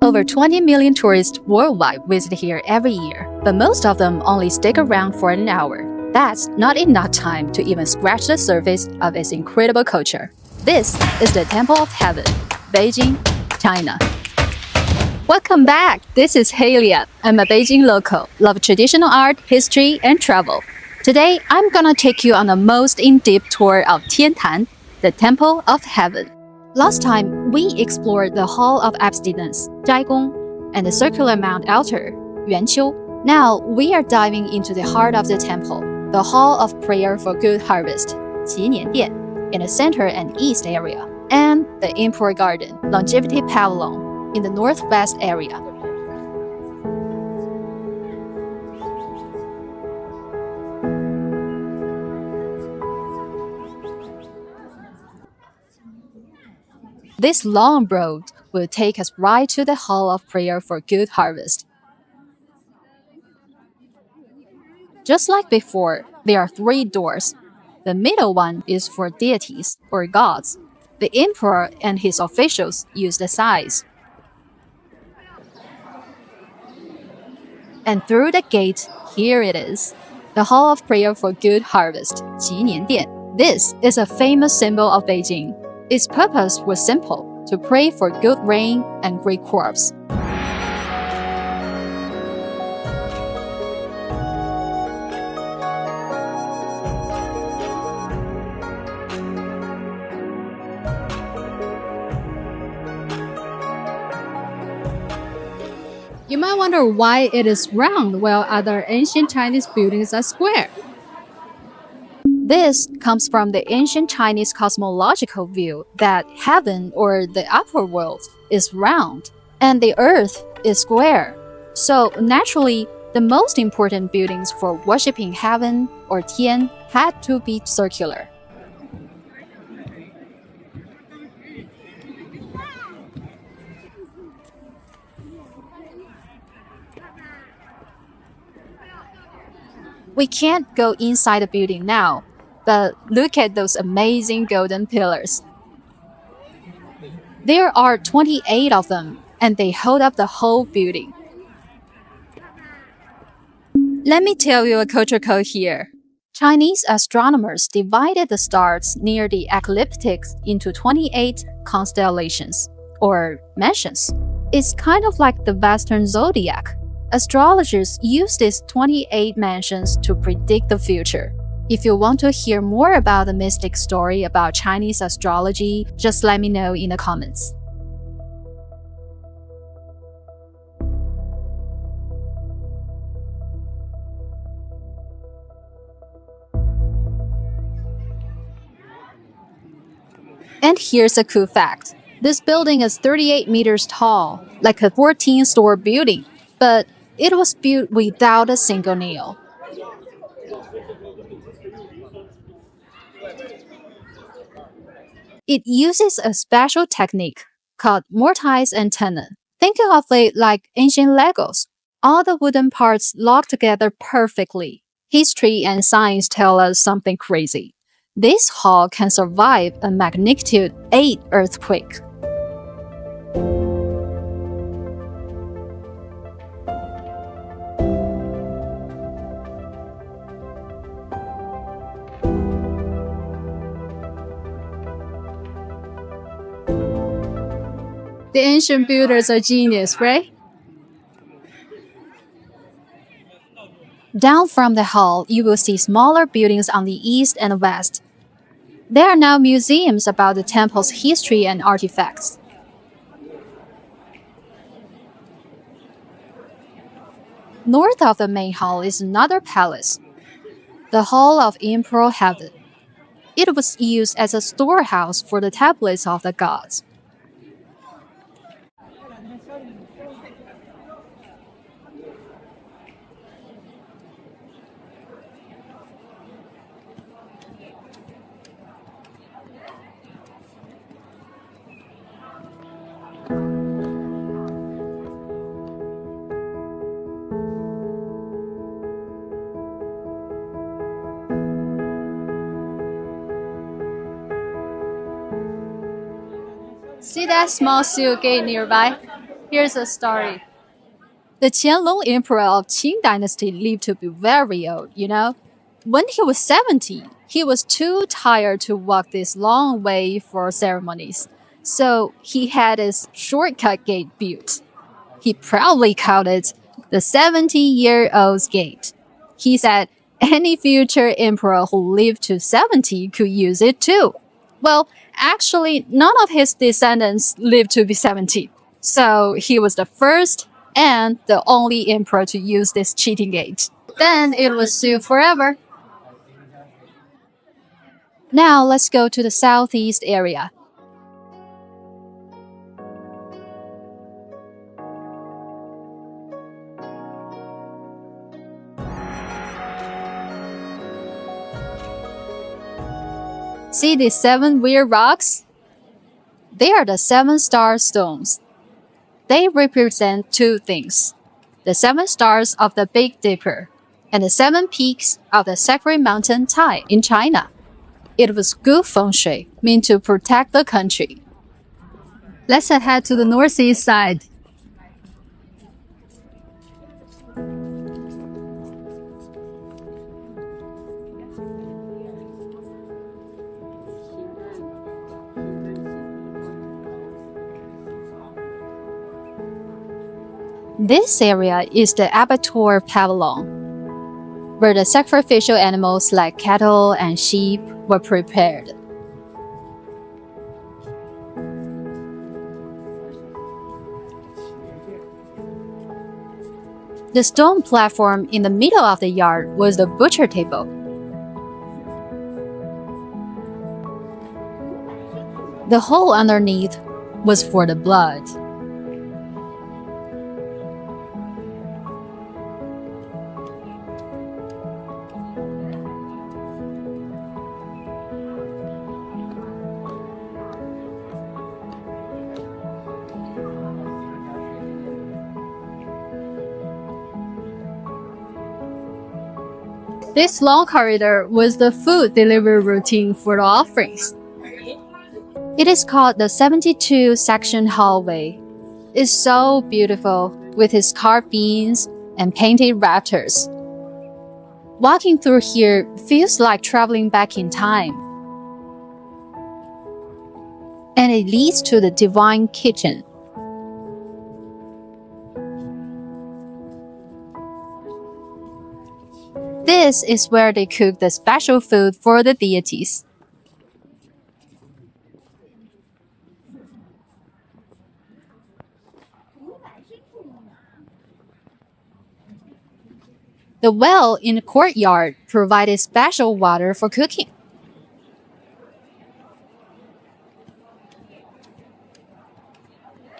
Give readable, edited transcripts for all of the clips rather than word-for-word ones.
Over 20 million tourists worldwide visit here every year, but most of them only stick around for an hour. That's not enough time to even scratch the surface of its incredible culture. This is the Temple of Heaven, Beijing, China. Welcome back! This is Halia. I'm a Beijing local, love traditional art, history, and travel. Today, I'm gonna take you on the most in-depth tour of Tiantan, the Temple of Heaven. Last time, we explored the Hall of Abstinence, Zhaigong, and the circular mount altar, Yuanqiu. Now, we are diving into the heart of the temple, the Hall of Prayer for Good Harvest, Qiniandian, in the center and east area, and the Imperial Garden, Longevity Pavilion, in the northwest area. This long road will take us right to the Hall of Prayer for Good Harvest. Just like before, there are 3 doors. The middle one is for deities or gods. The emperor and his officials use the sides. And through the gate, here it is, the Hall of Prayer for Good Harvest, Qiniandian. This is a famous symbol of Beijing. Its purpose was simple, to pray for good rain and great crops. You might wonder why it is round while other ancient Chinese buildings are square. This comes from the ancient Chinese cosmological view that heaven or the upper world is round and the earth is square. So naturally, the most important buildings for worshipping heaven or Tian had to be circular. We can't go inside the building now, but look at those amazing golden pillars. There are 28 of them, and they hold up the whole building. Let me tell you a culture code here. Chinese astronomers divided the stars near the ecliptics into 28 constellations, or mansions. It's kind of like the Western zodiac. Astrologers use these 28 mansions to predict the future. If you want to hear more about the mystic story about Chinese astrology, just let me know in the comments. And here's a cool fact. This building is 38 meters tall, like a 14-story building, but it was built without a single nail. It uses a special technique called mortise and tenon. Think of it like ancient Legos. All the wooden parts lock together perfectly. History and science tell us something crazy. This hall can survive a magnitude 8 earthquake. The ancient builders are genius, right? Down from the hall, you will see smaller buildings on the east and west. There are now museums about the temple's history and artifacts. North of the main hall is another palace, the Hall of Imperial Heaven. It was used as a storehouse for the tablets of the gods. See that small steel gate nearby? Here's a story. The Qianlong Emperor of Qing Dynasty lived to be very old, you know? When he was 70, he was too tired to walk this long way for ceremonies. So he had his shortcut gate built. He proudly called it the 70-year-old's gate. He said any future emperor who lived to 70 could use it too. Well, actually, none of his descendants lived to be 70. So he was the first and the only emperor to use this cheating gate. Then it was sealed forever. Now let's go to the southeast area. See these 7 weird rocks? They are the 7-star stones. They represent 2 things: the 7 stars of the Big Dipper and the 7 peaks of the sacred mountain Tai in China. It was good feng shui, meant to protect the country. Let's head to the northeast side. This area is the Abattoir Pavilion, where the sacrificial animals like cattle and sheep were prepared. The stone platform in the middle of the yard was the butcher table. The hole underneath was for the blood. This long corridor was the food delivery routine for the offerings. It is called the 72-section hallway. It's so beautiful with its carved beams and painted rafters. Walking through here feels like traveling back in time. And it leads to the divine kitchen. This is where they cook the special food for the deities. The well in the courtyard provided special water for cooking.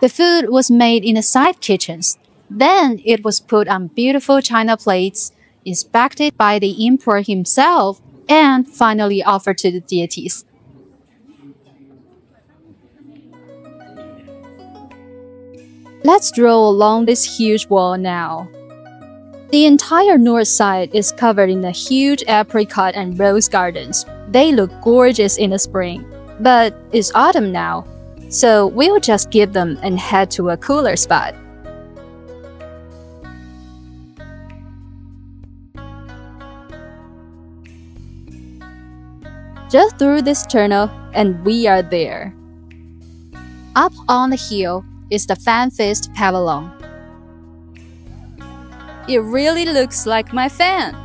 The food was made in the side kitchens. Then it was put on beautiful china plates, inspected by the emperor himself, and finally offered to the deities. Let's stroll along this huge wall now. The entire north side is covered in the huge apricot and rose gardens. They look gorgeous in the spring, but it's autumn now, so we'll just skip them and head to a cooler spot. Just through this tunnel, and we are there. Up on the hill is the Fan Fist Pavilion. It really looks like my fan.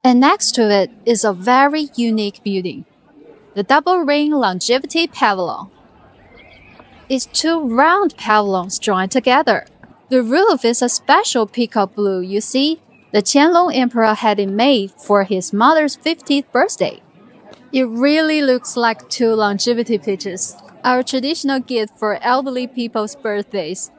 And next to it is a very unique building, the Double Ring Longevity Pavilion. It's 2 round pavilions joined together. The roof is a special peacock blue, you see. The Qianlong Emperor had it made for his mother's 50th birthday. It really looks like 2 longevity pitches, our traditional gift for elderly people's birthdays.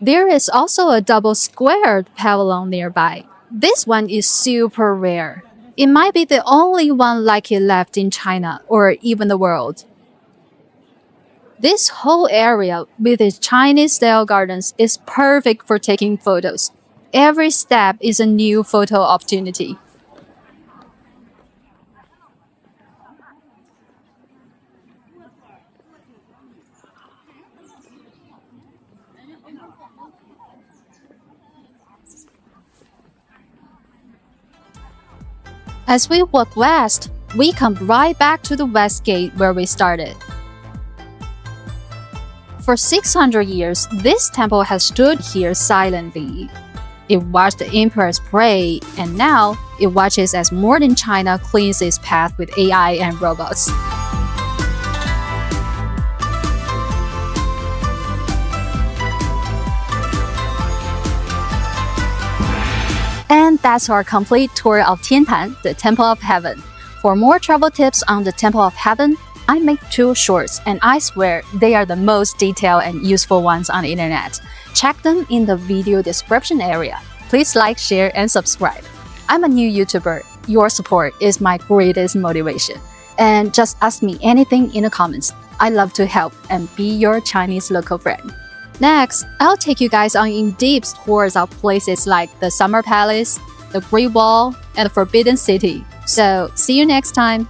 There is also a double squared pavilion nearby. This one is super rare. It might be the only one like it left in China or even the world. This whole area with its Chinese-style gardens is perfect for taking photos. Every step is a new photo opportunity. As we walk west, we come right back to the west gate where we started. For 600 years, this temple has stood here silently. It watched the emperors pray, and now it watches as modern China cleans its path with AI and robots. And that's our complete tour of Tiantan, the Temple of Heaven. For more travel tips on the Temple of Heaven, I make 2 shorts, and I swear they are the most detailed and useful ones on the internet. Check them in the video description area. Please like, share, and subscribe. I'm a new YouTuber. Your support is my greatest motivation. And just ask me anything in the comments. I love to help and be your Chinese local friend. Next, I'll take you guys on in-depth tours of places like the Summer Palace, the Great Wall, and the Forbidden City. So, see you next time!